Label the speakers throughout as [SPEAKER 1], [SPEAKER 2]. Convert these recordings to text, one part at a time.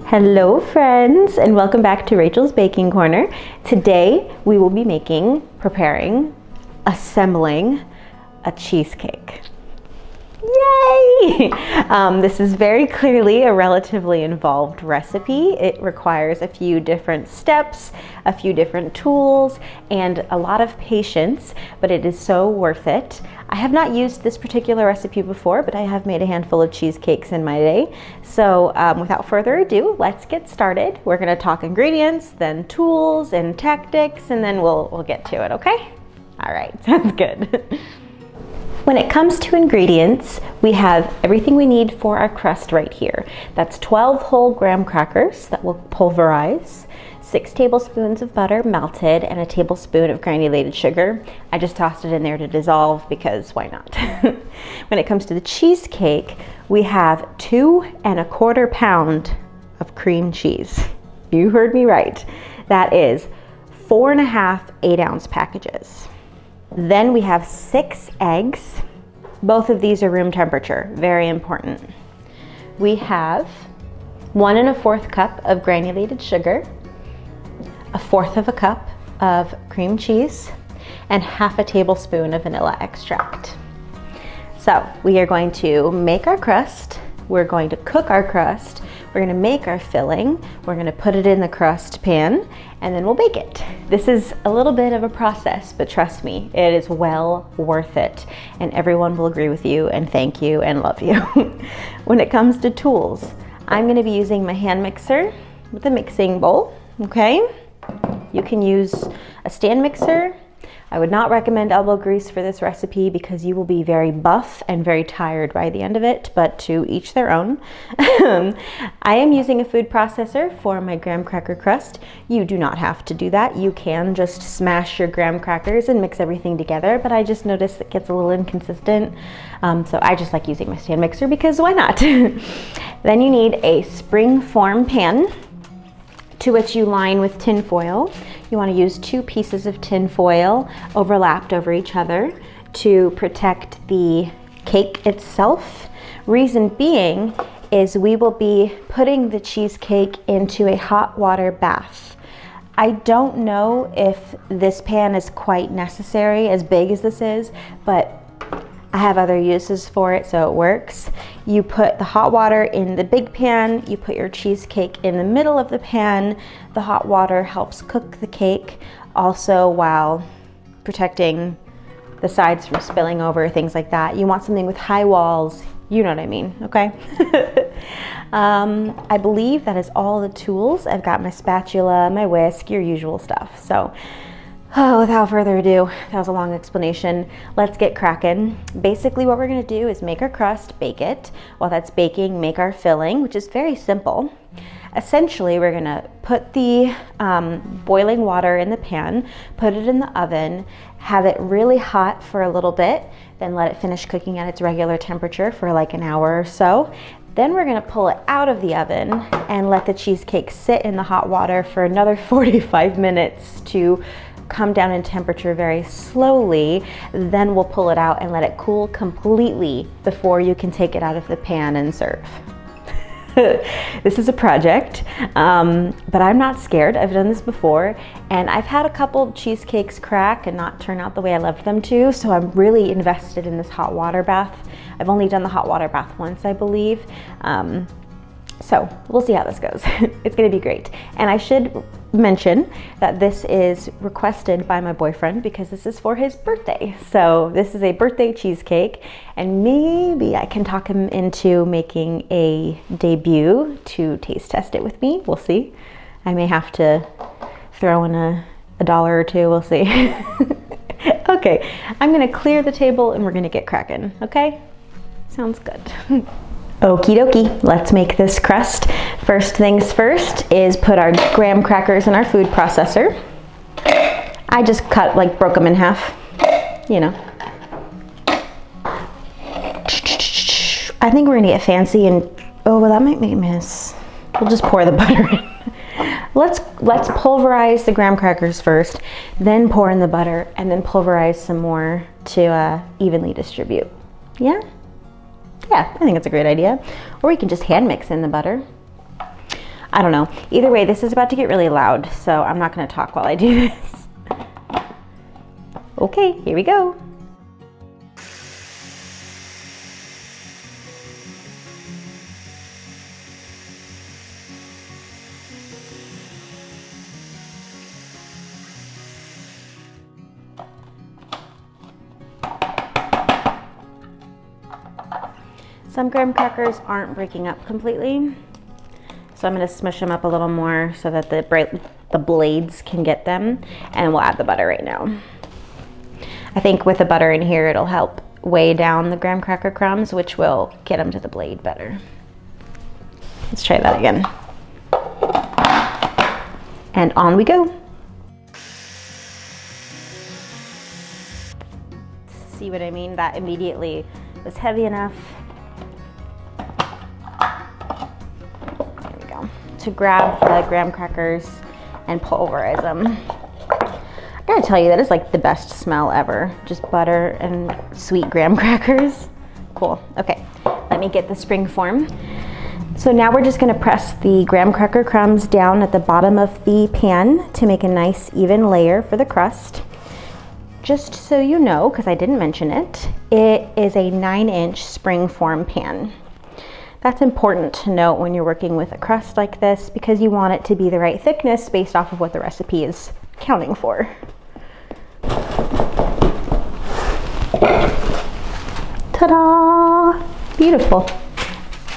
[SPEAKER 1] Hello friends, and welcome back to Rachel's Baking Corner. Today we will be preparing, assembling a cheesecake. Yay! This is very clearly a relatively involved recipe. It requires a few different steps, a few different tools, and a lot of patience, but it is so worth it. I have not used this particular recipe before, but I have made a handful of cheesecakes in my day. So without further ado, let's get started. We're gonna talk ingredients, then tools and tactics, and then we'll get to it, okay? All right, sounds good. When it comes to ingredients, we have everything we need for our crust right here. That's 12 whole graham crackers that we'll pulverize, 6 tablespoons of butter melted, and a tablespoon of granulated sugar. I just tossed it in there to dissolve because why not? When it comes to the cheesecake, we have 2 1/4 pounds of cream cheese. You heard me right. That is 4 1/2 8-ounce packages. Then we have 6 eggs. Both of these are room temperature, very important. We have 1 1/4 cup of granulated sugar, 1/4 cup of cream cheese, and 1/2 tablespoon of vanilla extract. So we are going to make our crust, we're going to cook our crust, we're gonna make our filling, we're gonna put it in the crust pan, and then we'll bake it. This is a little bit of a process, but trust me, it is well worth it. And everyone will agree with you and thank you and love you. When it comes to tools, I'm gonna be using my hand mixer with a mixing bowl, okay? You can use a stand mixer. I would not recommend elbow grease for this recipe because you will be very buff and very tired by the end of it, but to each their own. I am using a food processor for my graham cracker crust. You do not have to do that. You can just smash your graham crackers and mix everything together, but I just noticed it gets a little inconsistent. So I just like using my stand mixer because why not? Then you need a spring form pan, to which you line with tin foil. You want to use 2 pieces of tin foil overlapped over each other to protect the cake itself. Reason being is we will be putting the cheesecake into a hot water bath. I don't know if this pan is quite necessary, as big as this is, but I have other uses for it, so it works. You put the hot water in the big pan, you put your cheesecake in the middle of the pan. The hot water helps cook the cake, also while protecting the sides from spilling over, things like that. You want something with high walls, you know what I mean, okay? I believe that is all the tools. I've got my spatula, my whisk, your usual stuff. So. Oh, without further ado, that was a long explanation. Let's get cracking. Basically what we're gonna do is make our crust, bake it. While that's baking, make our filling, which is very simple. Essentially, we're gonna put the boiling water in the pan, put it in the oven, have it really hot for a little bit, then let it finish cooking at its regular temperature for like an hour or so. Then we're gonna pull it out of the oven and let the cheesecake sit in the hot water for another 45 minutes to come down in temperature very slowly. Then we'll pull it out and let it cool completely before you can take it out of the pan and serve. This is a project, but I'm not scared. I've done this before, and I've had a couple cheesecakes crack and not turn out the way I loved them to, so I'm really invested in this hot water bath. I've only done the hot water bath once, I believe. So we'll see how this goes. It's gonna be great. And I should mention that this is requested by my boyfriend because this is for his birthday. So this is a birthday cheesecake, and maybe I can talk him into making a debut to taste test it with me. We'll see. I may have to throw in a dollar or two, we'll see. Okay, I'm gonna clear the table and we're gonna get cracking, okay? Sounds good. Okie dokie, let's make this crust. First things first is put our graham crackers in our food processor. I just broke them in half, you know. I think we're gonna get fancy and, oh, well that might make a mess. We'll just pour the butter in. Let's pulverize the graham crackers first, then pour in the butter, and then pulverize some more to evenly distribute. Yeah? Yeah, I think it's a great idea. Or we can just hand mix in the butter. I don't know. Either way, this is about to get really loud, so I'm not gonna talk while I do this. Okay, here we go. Some graham crackers aren't breaking up completely, so I'm going to smush them up a little more so that the blades can get them, and we'll add the butter right now. I think with the butter in here, it'll help weigh down the graham cracker crumbs, which will get them to the blade better. Let's try that again. And on we go. See what I mean? That immediately was heavy enough to grab the graham crackers and pulverize them. I gotta tell you, that is like the best smell ever. Just butter and sweet graham crackers. Cool. Okay, let me get the spring form. So now we're just gonna press the graham cracker crumbs down at the bottom of the pan to make a nice even layer for the crust. Just so you know, because I didn't mention it, it is a 9-inch spring form pan. That's important to note when you're working with a crust like this, because you want it to be the right thickness based off of what the recipe is counting for. Ta-da! Beautiful.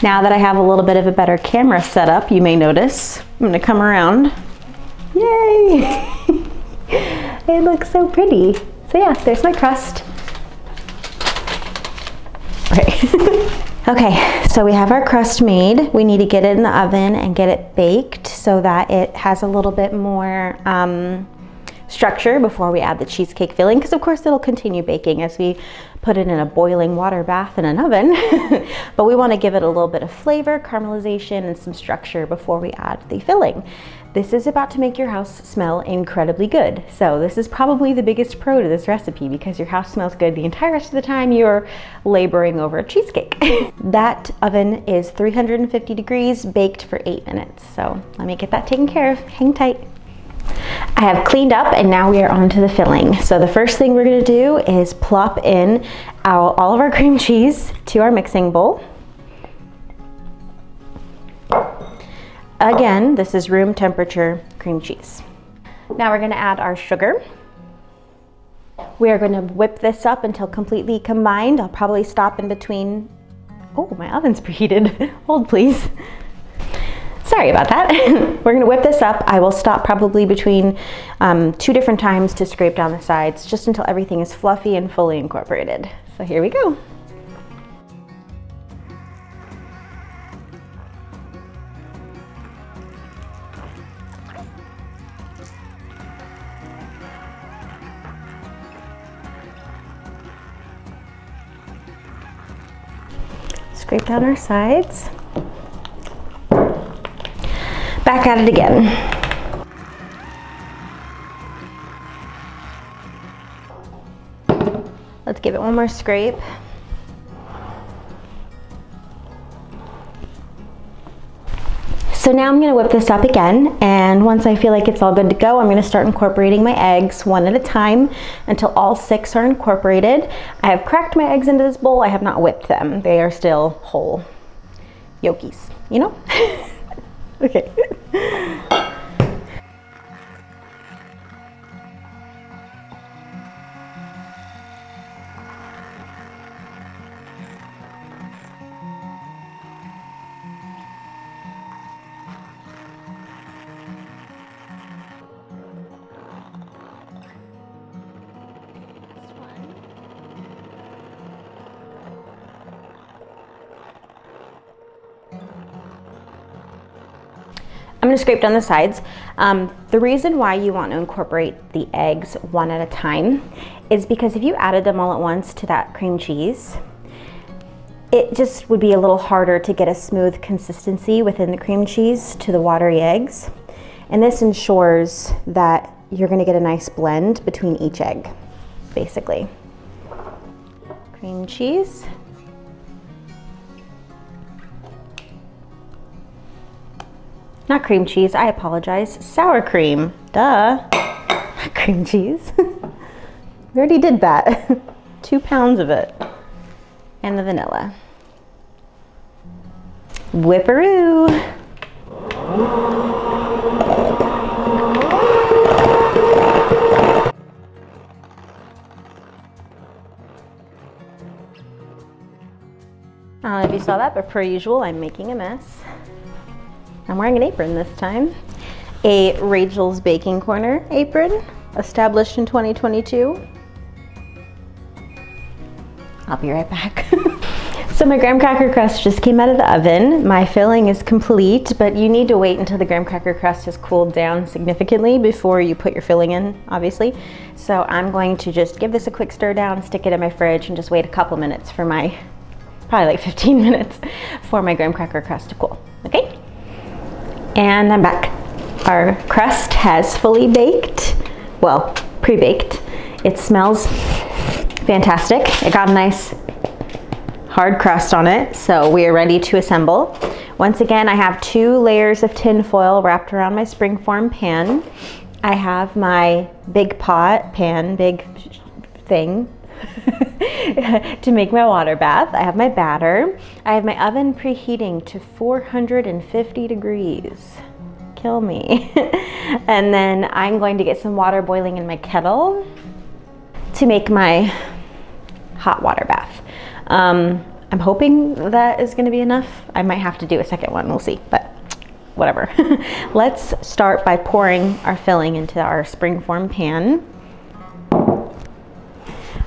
[SPEAKER 1] Now that I have a little bit of a better camera setup, you may notice, I'm gonna come around. Yay! It looks so pretty. So yeah, there's my crust. Okay. Okay, so we have our crust made. We need to get it in the oven and get it baked so that it has a little bit more structure before we add the cheesecake filling, because of course it'll continue baking as we put it in a boiling water bath in an oven. But we want to give it a little bit of flavor, caramelization, and some structure before we add the filling. This is about to make your house smell incredibly good. So this is probably the biggest pro to this recipe, because your house smells good the entire rest of the time you're laboring over a cheesecake. That oven is 350 degrees, baked for 8 minutes. So let me get that taken care of. Hang tight. I have cleaned up, and now we are on to the filling. So the first thing we're gonna do is plop in all of our cream cheese to our mixing bowl. Again, this is room temperature cream cheese. Now we're gonna add our sugar. We are gonna whip this up until completely combined. I'll probably stop in between. Oh, my oven's preheated. Hold please. Sorry about that. We're gonna whip this up. I will stop probably between 2 different times to scrape down the sides, just until everything is fluffy and fully incorporated. So here we go. Scrape down our sides. Back at it again. Let's give it one more scrape. So now I'm gonna whip this up again, and once I feel like it's all good to go, I'm gonna start incorporating my eggs one at a time until all 6 are incorporated. I have cracked my eggs into this bowl. I have not whipped them. They are still whole yolkies, you know? Okay. I'm going to scrape down the sides. The reason why you want to incorporate the eggs one at a time is because if you added them all at once to that cream cheese, it just would be a little harder to get a smooth consistency within the cream cheese to the watery eggs. And this ensures that you're going to get a nice blend between each egg, basically. Cream cheese. not cream cheese, I apologize, sour cream, duh, not cream cheese. We already did that. 2 pounds of it. And the vanilla. Whipperoo. I don't know if you saw that, but per usual, I'm making a mess. I'm wearing an apron this time. A Rachel's Baking Corner apron, established in 2022. I'll be right back. So my graham cracker crust just came out of the oven. My filling is complete, but you need to wait until the graham cracker crust has cooled down significantly before you put your filling in, obviously. So I'm going to just give this a quick stir down, stick it in my fridge, and just wait a couple minutes for my, probably like 15 minutes, for my graham cracker crust to cool, okay? And I'm back. Our crust has fully baked, well, pre-baked. It smells fantastic. It got a nice hard crust on it, so we are ready to assemble. Once again, I have 2 layers of tin foil wrapped around my springform pan. I have my big pan, big thing to make my water bath. I have my batter. I have my oven preheating to 450 degrees. Kill me. And then I'm going to get some water boiling in my kettle to make my hot water bath. I'm hoping that is going to be enough. I might have to do a second one, we'll see, but whatever. Let's start by pouring our filling into our springform pan.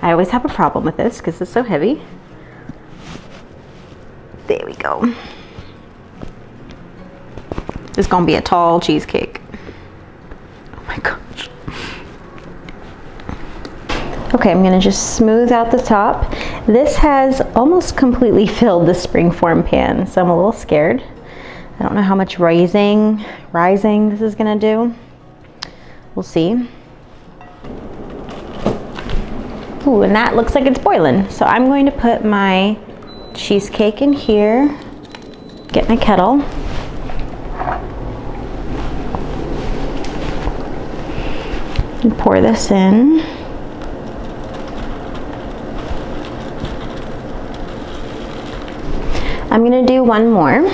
[SPEAKER 1] I always have a problem with this because it's so heavy. There we go. This is gonna be a tall cheesecake. Oh my gosh. Okay, I'm gonna just smooth out the top. This has almost completely filled the springform pan, so I'm a little scared. I don't know how much rising this is gonna do. We'll see. Ooh, and that looks like it's boiling. So I'm going to put my cheesecake in here, get my kettle. And pour this in. I'm gonna do one more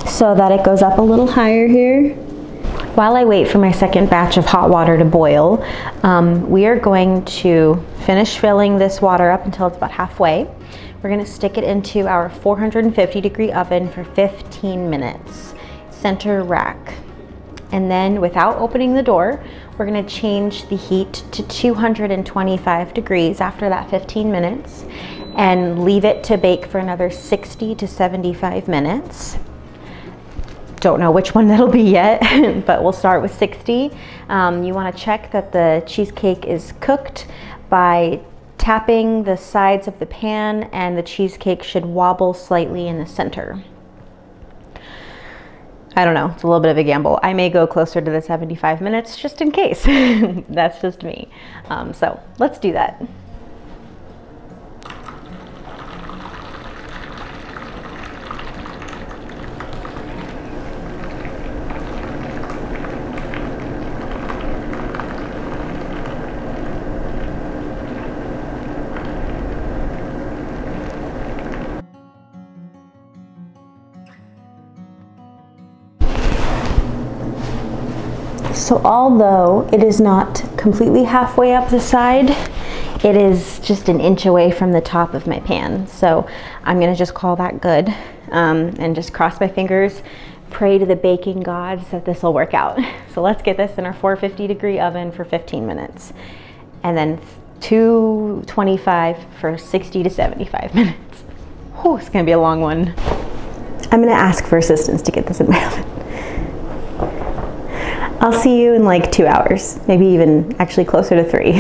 [SPEAKER 1] so that it goes up a little higher here. While I wait for my second batch of hot water to boil, we are going to finish filling this water up until it's about halfway. We're gonna stick it into our 450 degree oven for 15 minutes, center rack. And then without opening the door, we're gonna change the heat to 225 degrees after that 15 minutes and leave it to bake for another 60 to 75 minutes. Don't know which one that'll be yet, but we'll start with 60. You wanna check that the cheesecake is cooked by tapping the sides of the pan, and the cheesecake should wobble slightly in the center. I don't know, it's a little bit of a gamble. I may go closer to the 75 minutes just in case. That's just me. So let's do that. So although it is not completely halfway up the side, it is just an inch away from the top of my pan. So I'm gonna just call that good and just cross my fingers, pray to the baking gods that this will work out. So let's get this in our 450 degree oven for 15 minutes and then 225 for 60 to 75 minutes. Oh, it's gonna be a long one. I'm gonna ask for assistance to get this in my oven. I'll see you in like 2 hours, maybe even actually closer to 3.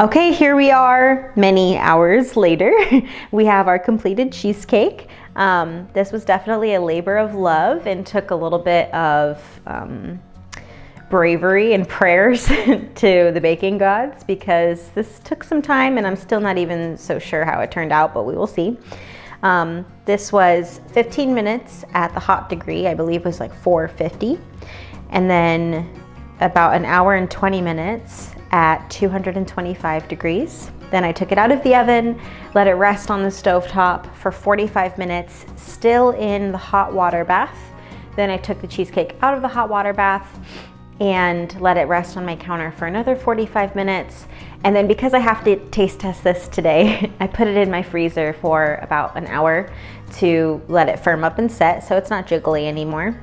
[SPEAKER 1] Okay, here we are many hours later. We have our completed cheesecake. This was definitely a labor of love and took a little bit of bravery and prayers to the baking gods, because this took some time and I'm still not even so sure how it turned out, but we will see. This was 15 minutes at the hot degree, I believe was like 450, and then about an hour and 20 minutes at 225 degrees. Then I took it out of the oven, let it rest on the stovetop for 45 minutes, still in the hot water bath. Then I took the cheesecake out of the hot water bath and let it rest on my counter for another 45 minutes. And then because I have to taste test this today, I put it in my freezer for about an hour to let it firm up and set so it's not jiggly anymore.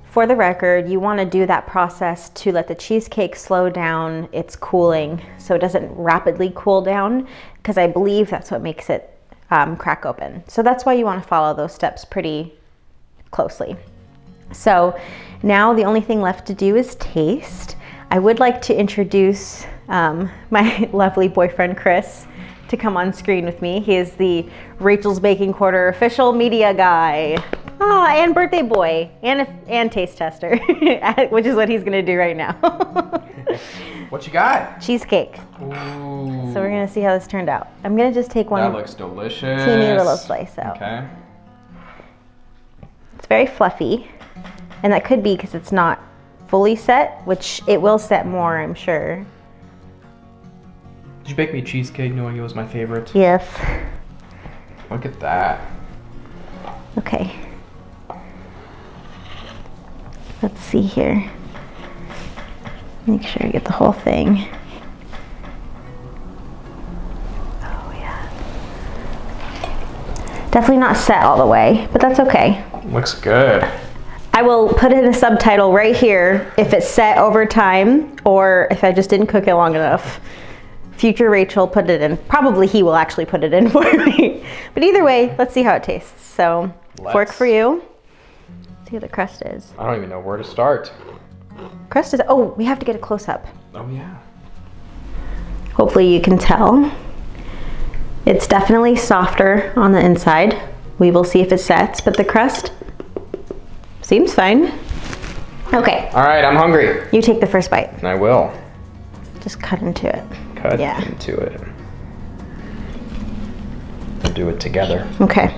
[SPEAKER 1] For the record, you want to do that process to let the cheesecake slow down its cooling so it doesn't rapidly cool down, because I believe that's what makes it crack open. So that's why you want to follow those steps pretty closely. So now the only thing left to do is taste. I would like to introduce my lovely boyfriend, Chris, to come on screen with me. He is the Rachel's Baking Corner official media guy. Oh, and birthday boy, and taste tester, which is what he's gonna do right now.
[SPEAKER 2] What you got?
[SPEAKER 1] Cheesecake.
[SPEAKER 2] Ooh.
[SPEAKER 1] So we're gonna see how this turned out. I'm gonna just take one.
[SPEAKER 2] That looks delicious.
[SPEAKER 1] Teeny little slice out.
[SPEAKER 2] Okay.
[SPEAKER 1] It's very fluffy, and that could be because it's not fully set, which it will set more, I'm sure.
[SPEAKER 2] Did you bake me a cheesecake knowing it was my favorite?
[SPEAKER 1] Yes.
[SPEAKER 2] Look at that.
[SPEAKER 1] Okay. Let's see here. Make sure I get the whole thing. Oh yeah. Definitely not set all the way, but that's okay.
[SPEAKER 2] Looks good.
[SPEAKER 1] I will put in a subtitle right here if it's set over time or if I just didn't cook it long enough. Future Rachel put it in. Probably he will actually put it in for me. But either way, let's see how it tastes. So, fork for you. Let's see how the crust is.
[SPEAKER 2] I don't even know where to start.
[SPEAKER 1] Crust is, oh, we have to get a close-up.
[SPEAKER 2] Oh yeah.
[SPEAKER 1] Hopefully you can tell. It's definitely softer on the inside. We will see if it sets, but the crust seems fine. Okay.
[SPEAKER 2] All right, I'm hungry.
[SPEAKER 1] You take the first bite.
[SPEAKER 2] I will.
[SPEAKER 1] Just cut into it.
[SPEAKER 2] Cut into it. We'll do it together.
[SPEAKER 1] Okay.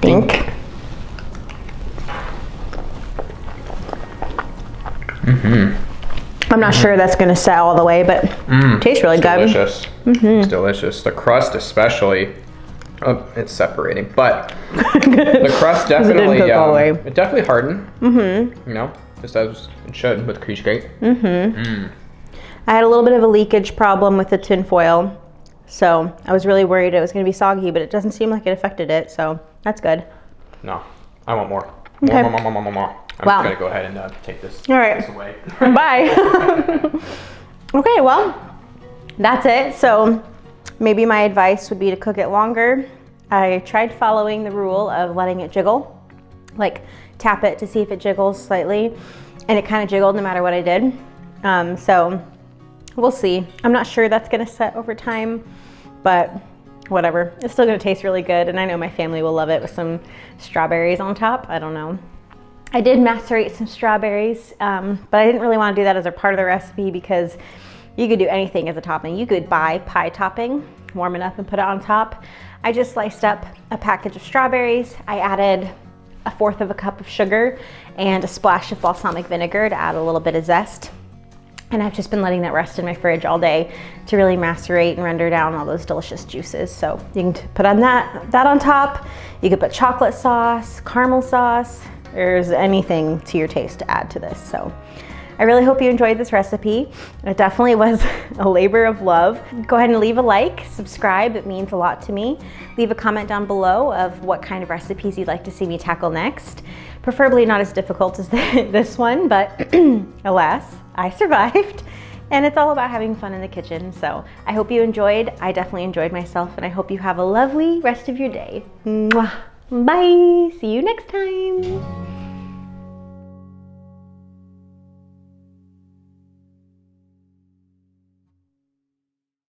[SPEAKER 1] Think. Mm-hmm. I'm not sure that's gonna set all the way, but it tastes really good.
[SPEAKER 2] Delicious. It's delicious. The crust especially, it's separating, but the crust definitely, it definitely hardened. You know, just as it should with cheesecake.
[SPEAKER 1] I had a little bit of a leakage problem with the tin foil, so I was really worried it was going to be soggy, but it doesn't seem like it affected it, so that's good.
[SPEAKER 2] No, I want more.
[SPEAKER 1] Okay.
[SPEAKER 2] More. I'm just going to go ahead and take this, this away.
[SPEAKER 1] Bye. Okay, well, that's it. So maybe my advice would be to cook it longer. I tried following the rule of letting it jiggle, like tap it to see if it jiggles slightly, and it kind of jiggled no matter what I did. So we'll see. I'm not sure that's gonna set over time, but whatever. It's still gonna taste really good, and I know my family will love it with some strawberries on top. I don't know. I did macerate some strawberries, but I didn't really want to do that as a part of the recipe because you could do anything as a topping. You could buy pie topping, warm it up and put it on top. I just sliced up a package of strawberries. I added 1/4 cup of sugar and a splash of balsamic vinegar to add a little bit of zest. And I've just been letting that rest in my fridge all day to really macerate and render down all those delicious juices. So you can put on that on top. You could put chocolate sauce, caramel sauce. There's anything to your taste to add to this. So I really hope you enjoyed this recipe. It definitely was a labor of love. Go ahead and leave a like, subscribe, it means a lot to me. Leave a comment down below of what kind of recipes you'd like to see me tackle next. Preferably not as difficult as this one, but alas, I survived. And it's all about having fun in the kitchen. So I hope you enjoyed. I definitely enjoyed myself, and I hope you have a lovely rest of your day. Mwah. Bye, see you next time.